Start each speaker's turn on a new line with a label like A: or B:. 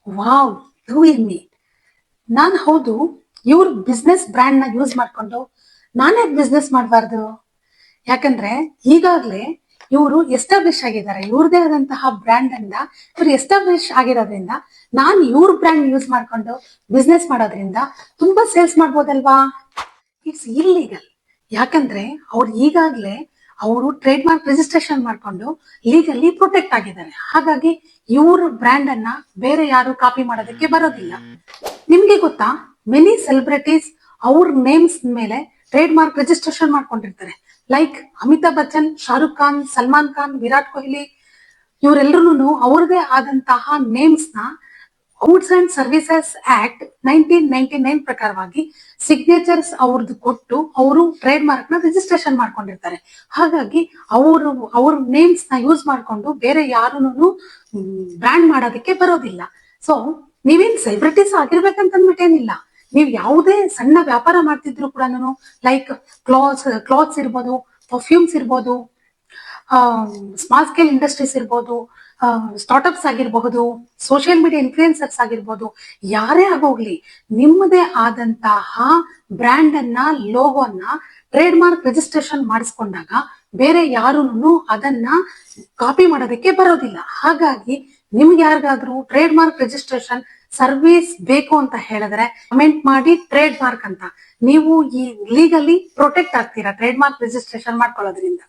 A: Wow, two ಎಮ್ಮಿ. ನಾನ್ ಹೌದು, ಇವ್ರ ಬಿಸ್ನೆಸ್ ಬ್ರ್ಯಾಂಡ್ ನ ಯೂಸ್ ಮಾಡ್ಕೊಂಡು ನಾನೇ ಬಿಸ್ನೆಸ್ ಮಾಡಬಾರ್ದು. ಯಾಕಂದ್ರೆ ಈಗಾಗ್ಲೇ ಇವರು ಎಸ್ಟಾಬ್ಲಿಷ್ ಆಗಿದ್ದಾರೆ, ಇವ್ರದೇ ಆದಂತಹ ಬ್ರ್ಯಾಂಡ್ ಇಂದ ಇವ್ರು ಎಸ್ಟಾಬ್ಲಿಷ್ ಆಗಿರೋದ್ರಿಂದ ನಾನ್ ಇವ್ರ ಬ್ರ್ಯಾಂಡ್ ಯೂಸ್ ಮಾಡ್ಕೊಂಡು ಬಿಸ್ನೆಸ್ ಮಾಡೋದ್ರಿಂದ ತುಂಬಾ ಸೇಲ್ಸ್ ಮಾಡ್ಬೋದಲ್ವಾ? It's illegal. ಯಾಕಂದ್ರೆ ಅವ್ರು ಈಗಾಗ್ಲೇ ಅವರು ಟ್ರೇಡ್ ಮಾರ್ಕ್ ರಿಜಿಸ್ಟ್ರೇಷನ್ ಮಾಡ್ಕೊಂಡು ಲೀಗಲಿ ಪ್ರೊಟೆಕ್ಟ್ ಆಗಿದ್ದಾರೆ. ಹಾಗಾಗಿ ಇವ್ರ ಬ್ರ್ಯಾಂಡ್ ಅನ್ನ ಬೇರೆ ಯಾರು ಕಾಪಿ ಮಾಡೋದಕ್ಕೆ ಬರೋದಿಲ್ಲ. ನಿಮ್ಗೆ ಗೊತ್ತಾ, ಮೆನಿ ಸೆಲೆಬ್ರಿಟೀಸ್ ಅವ್ರ ನೇಮ್ಸ್ ಮೇಲೆ ಟ್ರೇಡ್ ಮಾರ್ಕ್ ರಿಜಿಸ್ಟ್ರೇಷನ್ ಮಾಡ್ಕೊಂಡಿರ್ತಾರೆ. ಲೈಕ್ ಅಮಿತಾಬ್ ಬಚ್ಚನ್, ಶಾರುಖ್ ಖಾನ್, ಸಲ್ಮಾನ್ ಖಾನ್, ವಿರಾಟ್ ಕೊಹ್ಲಿ, ಇವರೆಲ್ಲರೂ ಅವ್ರದೇ ಆದಂತಹ ನೇಮ್ಸ್ ನ ಗೂಡ್ಸ್ ಅಂಡ್ ಸರ್ವಿಸಸ್ ಆಕ್ಟ್ 1999 ಪ್ರಕಾರವಾಗಿ ಸಿಗ್ನೇಚರ್ಸ್ ಅವ್ರದ್ದು ಕೊಟ್ಟು ಅವರು ಟ್ರೇಡ್ ಮಾರ್ಕ್ ನ ರಿಜಿಸ್ಟ್ರೇಷನ್ ಮಾಡ್ಕೊಂಡಿರ್ತಾರೆ. ಹಾಗಾಗಿ ಅವ್ರ ನೇಮ್ಸ್ ನ ಯೂಸ್ ಮಾಡ್ಕೊಂಡು ಬೇರೆ ಯಾರನ್ನು ಬ್ರ್ಯಾಂಡ್ ಮಾಡೋದಕ್ಕೆ ಬರೋದಿಲ್ಲ. ಸೊ ನೀವೇನ್ ಸೆಲೆಬ್ರಿಟೀಸ್ ಆಗಿರ್ಬೇಕಂತಂದ್ಬಿಟ್ಟೇನಿಲ್ಲ. ನೀವು ಯಾವುದೇ ಸಣ್ಣ ವ್ಯಾಪಾರ ಮಾಡ್ತಿದ್ರು ಕೂಡ, ಲೈಕ್ ಕ್ಲಾತ್ಸ್ ಇರ್ಬೋದು, ಪರ್ಫ್ಯೂಮ್ಸ್ ಇರ್ಬೋದು, ಸ್ಮಾಲ್ ಸ್ಕೇಲ್ ಇಂಡಸ್ಟ್ರೀಸ್ ಇರ್ಬೋದು, ಸ್ಟಾರ್ಟ್ಅಪ್ಸ್ ಆಗಿರಬಹುದು, ಸೋಷಿಯಲ್ ಮೀಡಿಯಾ ಇನ್ಫ್ಲೂಯೆನ್ಸರ್ಸ್ ಆಗಿರ್ಬೋದು, ಯಾರೇ ಆಗೋಗ್ಲಿ, ನಿಮ್ಮದೇ ಆದಂತಹ ಬ್ರ್ಯಾಂಡ್ ಅನ್ನ, ಲೋಗೋನ್ನ ಟ್ರೇಡ್ ಮಾರ್ಕ್ ರಿಜಿಸ್ಟ್ರೇಷನ್ ಮಾಡಿಸ್ಕೊಂಡಾಗ ಬೇರೆ ಯಾರೂ ಅದನ್ನ ಕಾಪಿ ಮಾಡೋದಕ್ಕೆ ಬರೋದಿಲ್ಲ. ಹಾಗಾಗಿ ನಿಮ್ಗೆ ಯಾರಿಗಾದ್ರೂ ಟ್ರೇಡ್ ಮಾರ್ಕ್ ರಿಜಿಸ್ಟ್ರೇಷನ್ ಸರ್ವಿಸ್ ಬೇಕು ಅಂತ ಹೇಳಿದ್ರೆ ಕಮೆಂಟ್ ಮಾಡಿ ಟ್ರೇಡ್ ಮಾರ್ಕ್ ಅಂತ. ನೀವು ಈ ಲೀಗಲಿ ಪ್ರೊಟೆಕ್ಟ್ ಆಗ್ತೀರಾ ಟ್ರೇಡ್ ಮಾರ್ಕ್ ರಿಜಿಸ್ಟ್ರೇಷನ್ ಮಾಡ್ಕೊಳ್ಳೋದ್ರಿಂದ.